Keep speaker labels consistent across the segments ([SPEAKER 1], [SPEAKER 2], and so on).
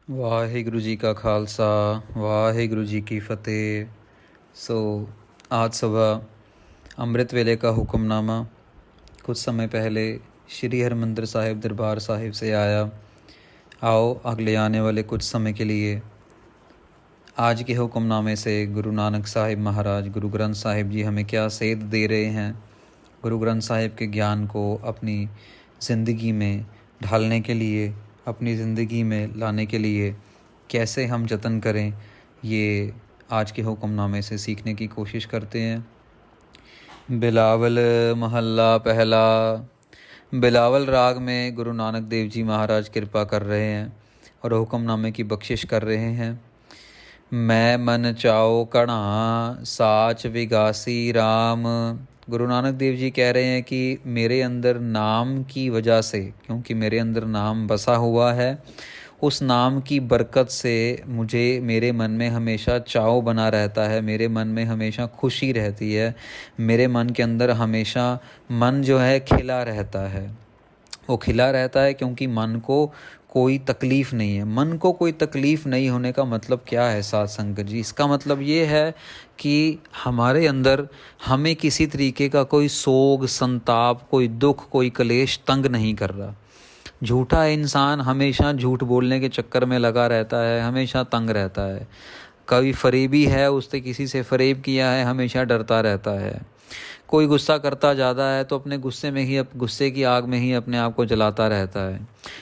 [SPEAKER 1] ਵਾਹਿਗੁਰੂ जी का खालसा वाहिगुरु जी की फ़तेह। आज सुबह अमृत वेले का हुक्मनामा कुछ समय पहले श्री हरमंदिर साहिब दरबार साहिब से आया। आओ अगले आने वाले कुछ समय के लिए आज के हुक्मनामे से गुरु नानक साहिब महाराज गुरु ग्रंथ साहिब जी हमें क्या सेध दे रहे हैं। गुरु ग्रंथ साहिब के ज्ञान को अपनी ज़िंदगी में ढालने के लिए, अपनी ज़िंदगी में लाने के लिए कैसे हम जतन करें, ये आज के हुक्मनामे से सीखने की कोशिश करते हैं। बिलावल महल्ला पहला। बिलावल राग में गुरु नानक देव जी महाराज कृपा कर रहे हैं और हुक्मनामे की बख्शिश कर रहे हैं। मैं मन चाओ कणा साच विगासी राम। गुरु नानक देव जी कह रहे हैं कि मेरे अंदर नाम की वजह से, क्योंकि मेरे अंदर नाम बसा हुआ है, उस नाम की बरकत से मुझे मेरे मन में हमेशा चाव बना रहता है, मेरे मन में हमेशा खुशी रहती है, मेरे मन के अंदर हमेशा मन जो है खिला रहता है। वो खिला रहता है क्योंकि मन को कोई तकलीफ़ नहीं है। मन को कोई तकलीफ़ नहीं होने का मतलब क्या है साध संगत जी? इसका मतलब ये है कि हमारे अंदर हमें किसी तरीके का कोई सोग, संताप, कोई दुख, कोई क्लेश तंग नहीं कर रहा। झूठा इंसान हमेशा झूठ बोलने के चक्कर में लगा रहता है, हमेशा तंग रहता है। कभी फरेबी है, उसने किसी से फरेब किया है, हमेशा डरता रहता है। कोई गुस्सा करता ज़्यादा है तो अपने गुस्से की आग में ही अपने आप को जलाता रहता है।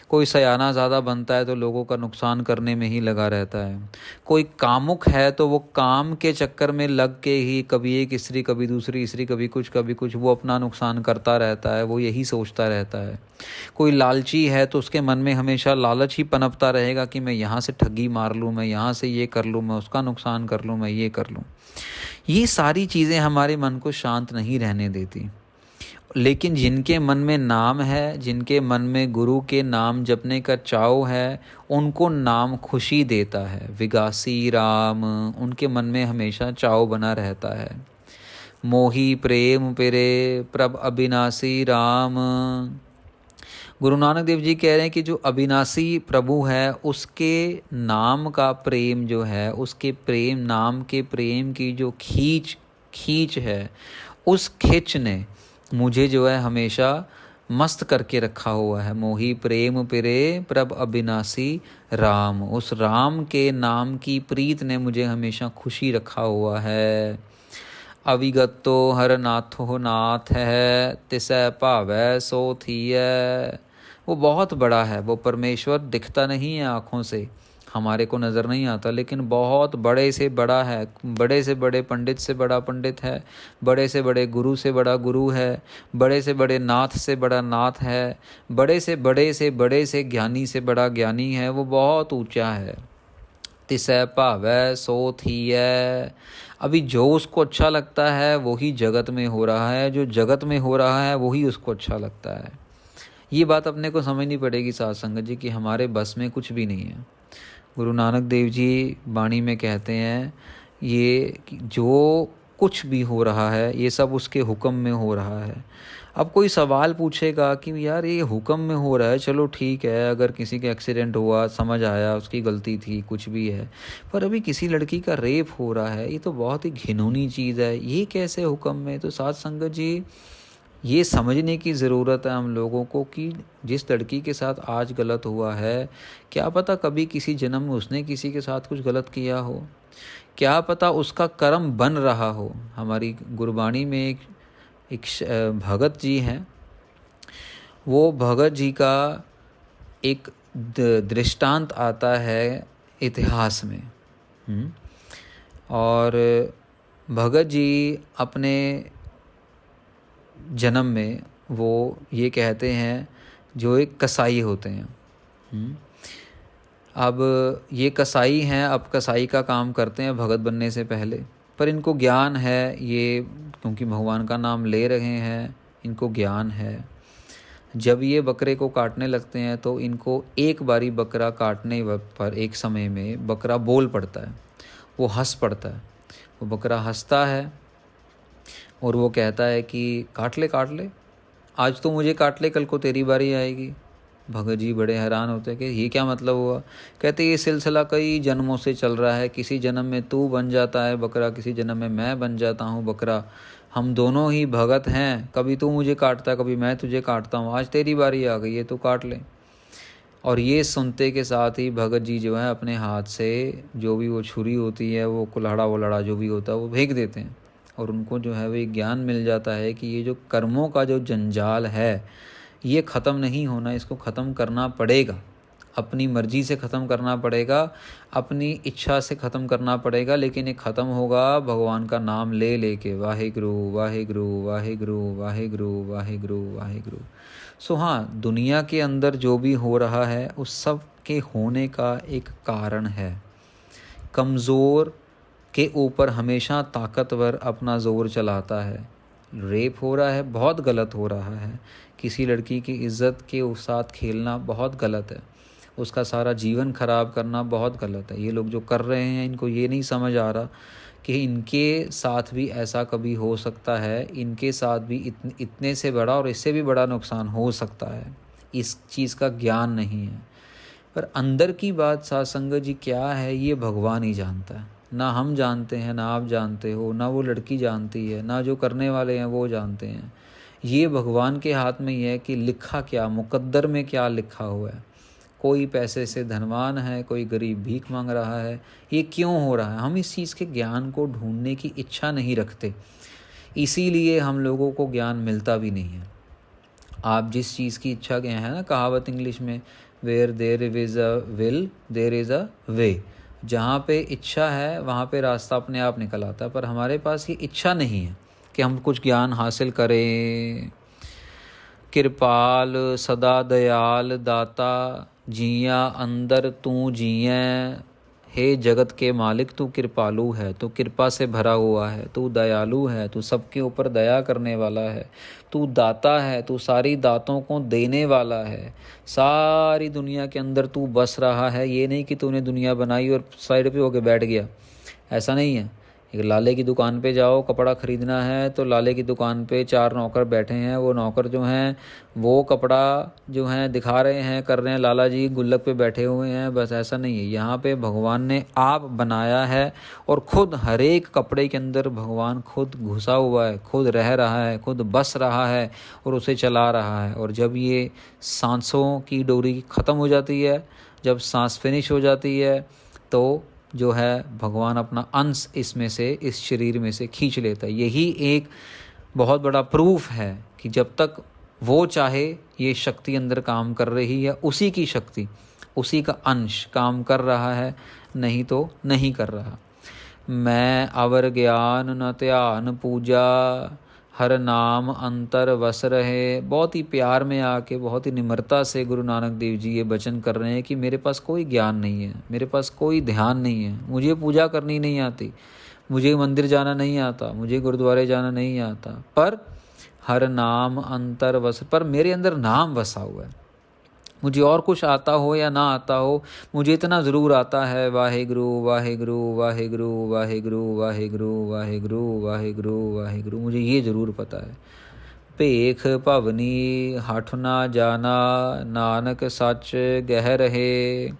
[SPEAKER 1] कोई सयाना ज़्यादा बनता है तो लोगों का नुकसान करने में ही लगा रहता है। कोई कामुक है तो वो काम के चक्कर में लग के ही कभी एक स्त्री, कभी दूसरी स्त्री, कभी कुछ वो अपना नुकसान करता रहता है, वो यही सोचता रहता है। कोई लालची है तो उसके मन में हमेशा लालच ही पनपता रहेगा कि मैं यहाँ से ठगी मार लूँ, मैं यहाँ से ये कर लूँ, मैं उसका नुकसान कर लूँ, मैं ये कर लूँ। ये सारी चीज़ें हमारे मन को शांत नहीं रहने देती। लेकिन जिनके मन में नाम है, जिनके मन में गुरु के नाम जपने का चाव है, उनको नाम खुशी देता है। विगासी राम, उनके मन में हमेशा चाव बना रहता है। मोही प्रेम पिरे प्रभ अविनाशी राम। गुरु नानक देव जी कह रहे हैं कि जो अविनाशी प्रभु है, उसके नाम का प्रेम जो है, उसके प्रेम, नाम के प्रेम की जो खींच है, उस खिंच ने मुझे जो है हमेशा मस्त करके रखा हुआ है। मोही प्रेम पिरे प्रभ अविनाशी राम। उस राम के नाम की प्रीत ने मुझे हमेशा खुशी रखा हुआ है। अविगतो हर नाथो नाथ है, तिसै भावै सो थीयै। वो बहुत बड़ा है, वो परमेश्वर दिखता नहीं है आँखों से, हमारे को नज़र नहीं आता, लेकिन बहुत बड़े से बड़ा है। बड़े से बड़े पंडित से बड़ा पंडित है, बड़े से बड़े गुरु से बड़ा गुरु है, बड़े से बड़े नाथ से बड़ा नाथ है, बड़े से ज्ञानी से बड़ा ज्ञानी है। वो बहुत ऊंचा है। तिसै भावै सो थीयै। अभी जो उसको अच्छा लगता है वही जगत में हो रहा है, जो जगत में हो रहा है वही उसको अच्छा लगता है। ये बात अपने को समझनी पड़ेगी साध संगत जी कि हमारे बस में कुछ भी नहीं है। गुरु नानक देव जी वाणी में कहते हैं ये कि जो कुछ भी हो रहा है ये सब उसके हुक्म में हो रहा है। अब कोई सवाल पूछेगा कि यार ये हुक्म में हो रहा है, चलो ठीक है, अगर किसी का एक्सीडेंट हुआ, समझ आया उसकी गलती थी, कुछ भी है, पर अभी किसी लड़की का रेप हो रहा है, ये तो बहुत ही घिनौनी चीज़ है, ये कैसे हुक्म में? तो साध संगत जी ये समझने की ज़रूरत है हम लोगों को कि जिस लड़की के साथ आज गलत हुआ है, क्या पता कभी किसी जन्म में उसने किसी के साथ कुछ गलत किया हो, क्या पता उसका कर्म बन रहा हो। हमारी गुरबाणी में एक भगत जी हैं, वो भगत जी का एक दृष्टांत आता है इतिहास में। और भगत जी अपने जन्म में वो ये कहते हैं, जो एक कसाई होते हैं। अब ये कसाई हैं, अब कसाई का काम करते हैं भगत बनने से पहले, पर इनको ज्ञान है, ये क्योंकि भगवान का नाम ले रहे हैं, इनको ज्ञान है। जब ये बकरे को काटने लगते हैं तो इनको एक बारी बकरा काटने पर एक समय में बकरा बोल पड़ता है, वो हंस पड़ता है। वो बकरा हंसता है और वो कहता है कि काट ले, आज तो मुझे काट ले, कल को तेरी बारी आएगी। भगत जी बड़े हैरान होते हैं कि ये क्या मतलब हुआ। कहते ये सिलसिला कई जन्मों से चल रहा है, किसी जन्म में तू बन जाता है बकरा, किसी जन्म में मैं बन जाता हूँ बकरा, हम दोनों ही भगत हैं, कभी तू मुझे काटता है कभी मैं तुझे काटता हूँ, आज तेरी बारी आ गई है, तू काट ले। और ये सुनते के साथ ही भगत जी जो है अपने हाथ से जो भी वो छुरी होती है, वो कुल्हाड़ा वुल्हाड़ा जो भी होता है वो फेंक देते हैं। और उनको जो है वो ज्ञान मिल जाता है कि ये जो कर्मों का जो जंजाल है ये ख़त्म नहीं होना, इसको ख़त्म करना पड़ेगा, अपनी मर्जी से ख़त्म करना पड़ेगा, अपनी इच्छा से ख़त्म करना पड़ेगा, लेकिन ये ख़त्म होगा भगवान का नाम ले लेके, वाहेगुरु वाहेगुरु वाहेगुरु वाहेगुरु वाहेगुरु वाहेगुरु। सो हाँ, दुनिया के अंदर जो भी हो रहा है उस सब के होने का एक कारण है। कमज़ोर के ऊपर हमेशा ताकतवर अपना ज़ोर चलाता है। रेप हो रहा है, बहुत गलत हो रहा है। किसी लड़की की इज़्ज़त के साथ खेलना बहुत गलत है, उसका सारा जीवन ख़राब करना बहुत गलत है। ये लोग जो कर रहे हैं इनको ये नहीं समझ आ रहा कि इनके साथ भी ऐसा कभी हो सकता है, इनके साथ भी इतने से बड़ा और इससे भी बड़ा नुकसान हो सकता है। इस चीज़ का ज्ञान नहीं है। पर अंदर की बात साध संगत जी क्या है ये भगवान ही जानता है। ना हम जानते हैं, ना आप जानते हो, ना वो लड़की जानती है, ना जो करने वाले हैं वो जानते हैं। ये भगवान के हाथ में ही है कि लिखा क्या, मुकद्दर में क्या लिखा हुआ है। कोई पैसे से धनवान है, कोई गरीब भीख मांग रहा है, ये क्यों हो रहा है। हम इस चीज़ के ज्ञान को ढूंढने की इच्छा नहीं रखते, इसीलिए हम लोगों को ज्ञान मिलता भी नहीं है। आप जिस चीज़ की इच्छा के हैं ना, कहावत इंग्लिश में, where there is a will there is a way. जहाँ पे इच्छा है वहाँ पे रास्ता अपने आप निकल आता है, पर हमारे पास ये इच्छा नहीं है कि हम कुछ ज्ञान हासिल करें। कृपाल सदा दयाल दाता, जिया अंदर तू जिये, हे जगत के मालिक तू कृपालु है, तू कृपा से भरा हुआ है, तू दयालु है, तू सबके ऊपर दया करने वाला है, तू दाता है, तू सारी दातों को देने वाला है। सारी दुनिया के अंदर तू बस रहा है, ये नहीं कि तूने दुनिया बनाई और साइड पे होके बैठ गया, ऐसा नहीं है। एक लाले की दुकान पे जाओ, कपड़ा ख़रीदना है तो लाले की दुकान पे 4 नौकर बैठे हैं, वो नौकर जो हैं वो कपड़ा जो हैं दिखा रहे हैं, कर रहे हैं, लाला जी गुल्लक पे बैठे हुए हैं, बस ऐसा नहीं है। यहाँ पे भगवान ने आप बनाया है और ख़ुद हर एक कपड़े के अंदर भगवान खुद घुसा हुआ है, खुद रह रहा है, खुद बस रहा है और उसे चला रहा है। और जब ये सांसों की डोरी ख़त्म हो जाती है, जब सांस फिनिश हो जाती है, तो जो है भगवान अपना अंश इसमें से, इस शरीर में से खींच लेता है। यही एक बहुत बड़ा प्रूफ है कि जब तक वो चाहे ये शक्ति अंदर काम कर रही है, उसी की शक्ति, उसी का अंश काम कर रहा है, नहीं तो नहीं कर रहा। मैं अवर ज्ञान न ध्यान पूजा, हर नाम अंतर वस रहे। बहुत ही प्यार में आके, बहुत ही निम्रता से गुरु नानक देव जी ये वचन कर रहे हैं कि मेरे पास कोई ज्ञान नहीं है, मेरे पास कोई ध्यान नहीं है, मुझे पूजा करनी नहीं आती, मुझे मंदिर जाना नहीं आता, मुझे गुरुद्वारे जाना नहीं आता, पर हर नाम अंतर वस, पर मेरे अंदर नाम वसा हुआ है। मुझे और कुछ आता हो या ना आता हो, मुझे इतना ज़रूर आता है, वाहेगुरु वाहेगुरु वाहेगुरु वाहेगुरु वाहेगुरु वाहेगुरु वाहेगुरु वाहेगुरु, मुझे ये ज़रूर पता है। भेख भवनी हठ ना जाना, नानक सच गह रहे।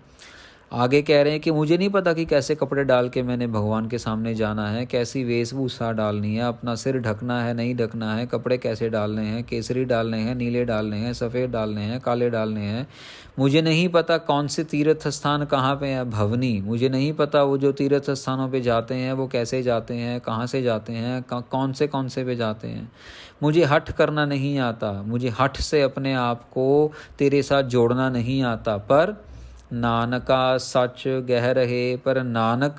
[SPEAKER 1] आगे कह रहे हैं कि मुझे नहीं पता कि कैसे कपड़े डाल के मैंने भगवान के सामने जाना है, कैसी वेशभूषा डालनी है, अपना सिर ढकना है नहीं ढकना है, कपड़े कैसे डालने हैं, केसरी डालने हैं, नीले डालने हैं, सफ़ेद डालने हैं, काले डालने हैं। मुझे नहीं पता कौन से तीर्थ स्थान कहाँ पे है, भवनी, मुझे नहीं पता वो जो तीर्थ स्थानों पे जाते हैं वो कैसे जाते हैं, कहाँ से जाते हैं, कौन से पे जाते हैं। मुझे हठ करना नहीं आता, मुझे हठ से अपने आप को तेरे साथ जोड़ना नहीं आता, पर नानका सच गह रहे। पर नानक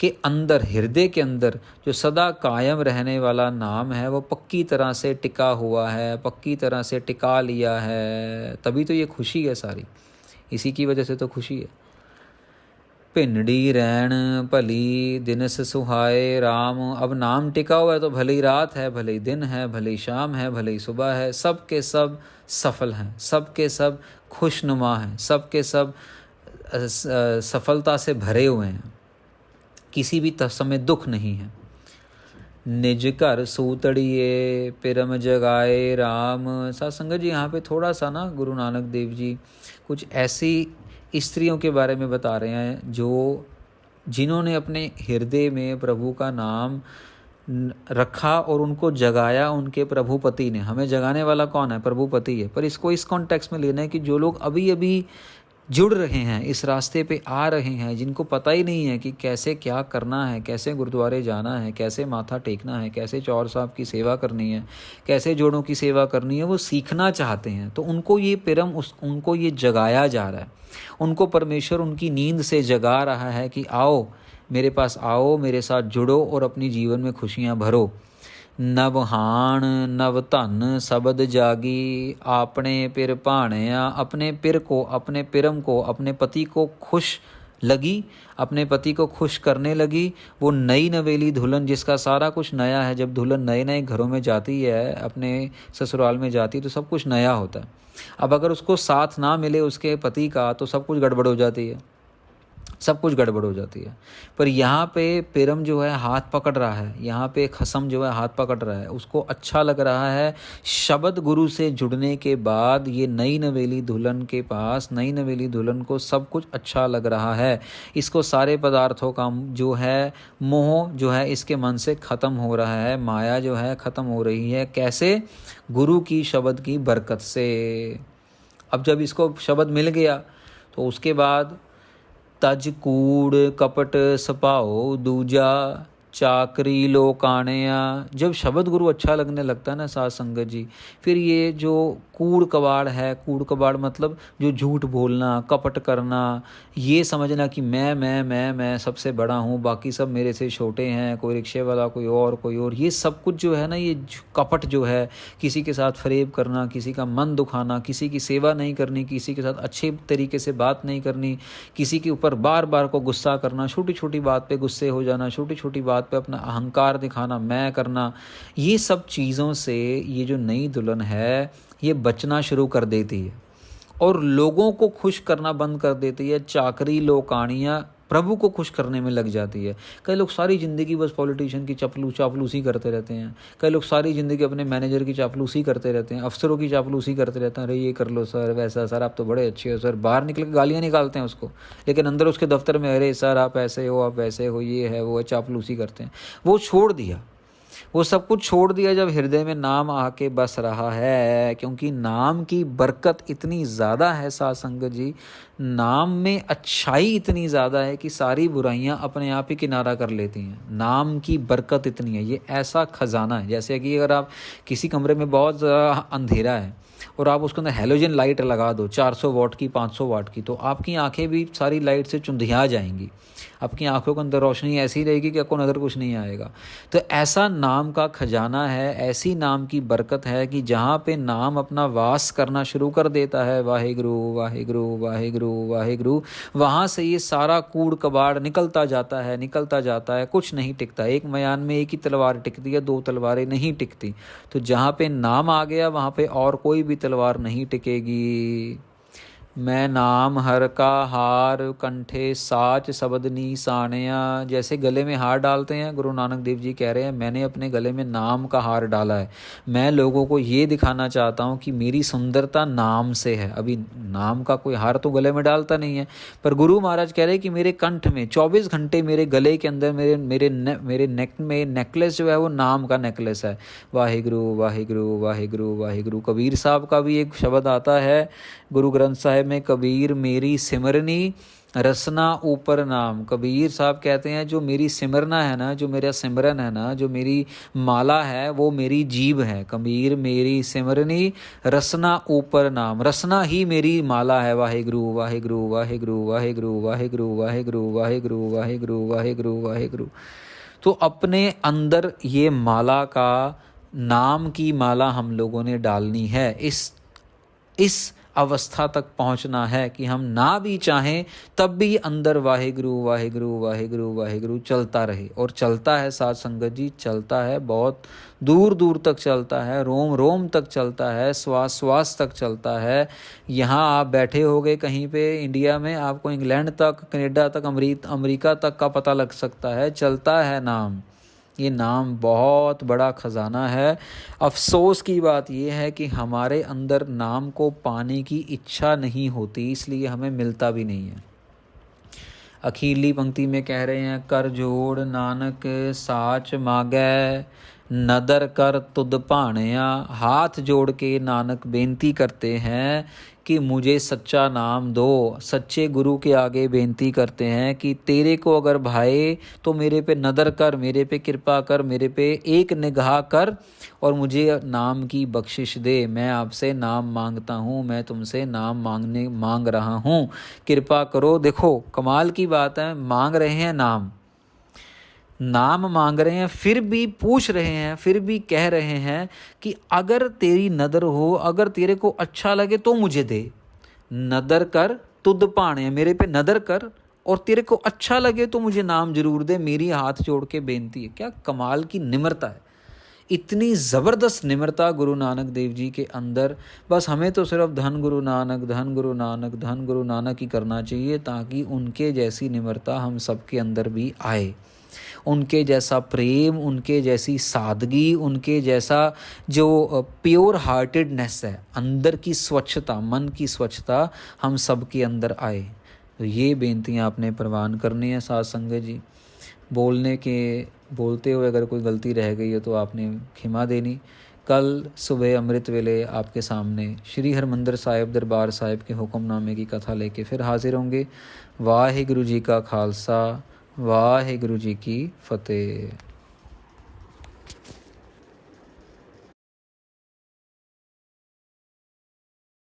[SPEAKER 1] के अंदर, हृदय के अंदर जो सदा कायम रहने वाला नाम है वो पक्की तरह से टिका हुआ है, पक्की तरह से टिका लिया है, तभी तो ये खुशी है सारी, इसी की वजह से तो खुशी है। भिंडी रैन भली दिनस सुहाए राम। अब नाम टिका हुआ है तो भले ही रात है, भले ही दिन है, भले ही शाम है, भले ही सुबह है, सब के सब सफल हैं, सब के सब खुशनुमा हैं, सब के सब सफलता से भरे हुए हैं, किसी भी समय दुख नहीं है। निज घर सूतड़िए पिरम जगाए राम। साथ संगत जी, यहाँ पे थोड़ा सा ना गुरु नानक देव जी कुछ ऐसी स्त्रियों के बारे में बता रहे हैं जिन्होंने अपने हृदय में प्रभु का नाम रखा और उनको जगाया उनके प्रभुपति ने। हमें जगाने वाला कौन है? प्रभुपति है। पर इसको इस कॉन्टेक्स्ट में लेना है कि जो लोग अभी अभी जुड़ रहे हैं, इस रास्ते पे आ रहे हैं, जिनको पता ही नहीं है कि कैसे क्या करना है, कैसे गुरुद्वारे जाना है, कैसे माथा टेकना है, कैसे चौर साहब की सेवा करनी है, कैसे जोड़ों की सेवा करनी है, वो सीखना चाहते हैं, तो उनको ये उनको ये जगाया जा रहा है। उनको परमेश्वर उनकी नींद से जगा रहा है कि आओ मेरे पास, आओ मेरे साथ जुड़ो और अपनी जीवन में खुशियाँ भरो। नव हाण नव धन शब्द जागी आपने पिर भाणया। अपने पिर को, अपने पिरम को, अपने पति को खुश लगी, अपने पति को खुश करने लगी। वो नई नवेली दुल्हन जिसका सारा कुछ नया है। जब दुल्हन नए नए घरों में जाती है, अपने ससुराल में जाती है, तो सब कुछ नया होता है। अब अगर उसको साथ ना मिले उसके पति का, तो सब कुछ गड़बड़ हो जाती है, सब कुछ गड़बड़ हो जाती है। पर यहाँ पे पिरम जो है हाथ पकड़ रहा है, यहाँ पे खसम जो है हाथ पकड़ रहा है, उसको अच्छा लग रहा है। शब्द गुरु से जुड़ने के बाद ये नई नवेली दुल्हन के पास, नई नवेली दुल्हन को सब कुछ अच्छा लग रहा है। इसको सारे पदार्थों का जो है मोह जो है इसके मन से ख़त्म हो रहा है, माया जो है ख़त्म हो रही है। कैसे? गुरु की शब्द की बरकत से। अब जब इसको शब्द मिल गया तो उसके बाद तज कूड़ कपट सपाओ दूजा चाकरी लोकाणया। जब शब्द गुरु अच्छा लगने लगता है ना साथ संगत जी, फिर ये जो कूड़ कबाड़ है, कूड़ कबाड़ मतलब जो झूठ बोलना, कपट करना, ये समझना कि मैं सबसे बड़ा हूँ, बाकी सब मेरे से छोटे हैं, कोई रिक्शे वाला कोई और, ये सब कुछ जो है ना, ये कपट जो है, किसी के साथ फरेब करना, किसी का मन दुखाना, किसी की सेवा नहीं करनी, किसी के साथ अच्छे तरीके से बात नहीं करनी, किसी के ऊपर बार बार को गुस्सा करना, छोटी छोटी बात पे गुस्से हो जाना, छोटी छोटी बात पे अपना अहंकार दिखाना, मैं करना, ये सब चीज़ों से ये जो नई दुल्हन है ये बचना शुरू कर देती है और लोगों को खुश करना बंद कर देती है। चाकरी लोकानियाँ, प्रभु को खुश करने में लग जाती है। कई लोग सारी ज़िंदगी बस पॉलिटिशियन की चापलूसी करते रहते हैं, कई लोग सारी ज़िंदगी अपने मैनेजर की चापलूसी करते रहते हैं, अफसरों की चापलूसी करते रहते हैं। अरे ये कर लो सर, वैसा सर, आप तो बड़े अच्छे हो सर, बाहर निकल के गालियाँ निकालते हैं उसको, लेकिन अंदर उसके दफ्तर में अरे सर आप ऐसे हो, आप वैसे हो, ये है वो है, चापलूसी करते हैं। वो छोड़ दिया, वो सब कुछ छोड़ दिया जब हृदय में नाम आके बस रहा है। क्योंकि नाम की बरकत इतनी ज़्यादा है साथ संगत जी, नाम में अच्छाई इतनी ज़्यादा है कि सारी बुराइयां अपने आप ही किनारा कर लेती हैं। नाम की बरकत इतनी है, ये ऐसा खजाना है। जैसे कि अगर आप किसी कमरे में बहुत अंधेरा है और आप उसके अंदर हेलोजन लाइट लगा दो 400 वाट की, 500 वाट की, तो आपकी आंखें भी सारी लाइट से चुंधिया जाएंगी, आपकी आंखों के अंदर रोशनी ऐसी रहेगी कि आपको नज़र कुछ नहीं आएगा। तो ऐसा नाम का खजाना है, ऐसी नाम की बरकत है कि जहाँ पे नाम अपना वास करना शुरू कर देता है, वाहिगुरु वाहिगुरु वाहिगुरु वाहिगुरु, वहाँ से ये सारा कूड़ कबाड़ निकलता जाता है, निकलता जाता है, कुछ नहीं टिकता। एक मयान में एक ही तलवार टिकती है, दो तलवारें नहीं टिकती। तो जहाँ पे नाम आ गया वहाँ पे और कोई भी तलवार नहीं टिकेगी। मैं नाम हर का हार कंठे साच शब्दनी साणया। जैसे गले में हार डालते हैं, गुरु नानक देव जी कह रहे हैं मैंने अपने गले में नाम का हार डाला है। मैं लोगों को ये दिखाना चाहता हूँ कि मेरी सुंदरता नाम से है। अभी नाम का कोई हार तो गले में डालता नहीं है, पर गुरु महाराज कह रहे हैं कि मेरे कंठ में 24 घंटे मेरे गले के अंदर मेरे नेक में नेकलेस जो है वो नाम का नेकलेस है। वाहिगुरु वाहिगुरु वाहिगुरु वाहिगुरु। कबीर साहब का भी एक शब्द आता है गुरु ग्रंथ साहिब में, कबीर मेरी सिमरनी रसना ऊपर नाम। कबीर साहब कहते हैं जो मेरी सिमरना है ना, जो मेरा सिमरन है ना, जो मेरी माला है वो मेरी जीव है। कबीर मेरी सिमरनी रसना ऊपर नाम, रसना ही मेरी माला है। वाहिगुरु वाहिगुरु वाहिगुरु वाहिगुरु वाहिगुरु वाहिगुरु वाहिगुरु वाहिगुरु वाहिगुरु वाहिगुरु। तो अपने अंदर ये माला का, नाम की माला हम लोगों ने डालनी है। इस अवस्था तक पहुंचना है कि हम ना भी चाहें तब भी अंदर वाहिगुरु वाहिगुरु वाहिगुरु वाहिगुरु चलता रहे। और चलता है साथ संगत जी, चलता है, बहुत दूर दूर तक चलता है, रोम रोम तक चलता है, श्वास श्वास तक चलता है। यहाँ आप बैठे होगे कहीं पे इंडिया में, आपको इंग्लैंड तक, कनाडा तक, अमेरिका तक का पता लग सकता है। चलता है नाम, ये नाम बहुत बड़ा ख़जाना है। अफ़सोस की बात ये है कि हमारे अंदर नाम को पाने की इच्छा नहीं होती, इसलिए हमें मिलता भी नहीं है। अखीरली पंक्ति में कह रहे हैं, कर जोड़ नानक साच मांगै, नदर कर तुद भाणया। हाथ जोड़ के नानक बेनती करते हैं कि मुझे सच्चा नाम दो। सच्चे गुरु के आगे बेनती करते हैं कि तेरे को अगर भाए तो मेरे पे नदर कर, मेरे पे कृपा कर, मेरे पे एक निगाह कर और मुझे नाम की बख्शिश दे। मैं आपसे नाम मांगता हूँ, मैं तुमसे नाम मांग रहा हूँ, कृपा करो। देखो कमाल की बात है, मांग रहे हैं नाम मांग रहे हैं, फिर भी पूछ रहे हैं, फिर भी कह रहे हैं कि अगर तेरी नदर हो, अगर तेरे को अच्छा लगे तो मुझे दे। नदर कर तुद भाणे, मेरे पे नदर कर और तेरे को अच्छा लगे तो मुझे नाम जरूर दे, मेरी हाथ जोड़ के बेनती है। क्या कमाल की निम्रता है, इतनी ज़बरदस्त निम्रता गुरु नानक देव जी के अंदर। बस हमें तो सिर्फ धन गुरु नानक, धन गुरु नानक, धन गुरु नानक ही करना चाहिए, ताकि उनके जैसी निम्रता हम सबके अंदर भी आए, उनके जैसा प्रेम, उनके जैसी सादगी, उनके जैसा जो प्योर हार्टेडनेस है, अंदर की स्वच्छता, मन की स्वच्छता हम सब के अंदर आए। तो ये बेनतियाँ आपने प्रवान करनी है साध संगत जी। बोलते हुए अगर कोई गलती रह गई है तो आपने क्षमा देनी। कल सुबह अमृत वेले आपके सामने श्री हरमंदिर साहिब दरबार साहिब के हुक्मनामे की कथा लेके फिर हाजिर होंगे। वाहिगुरु जी का खालसा, वाहिगुरु जी की फतेह।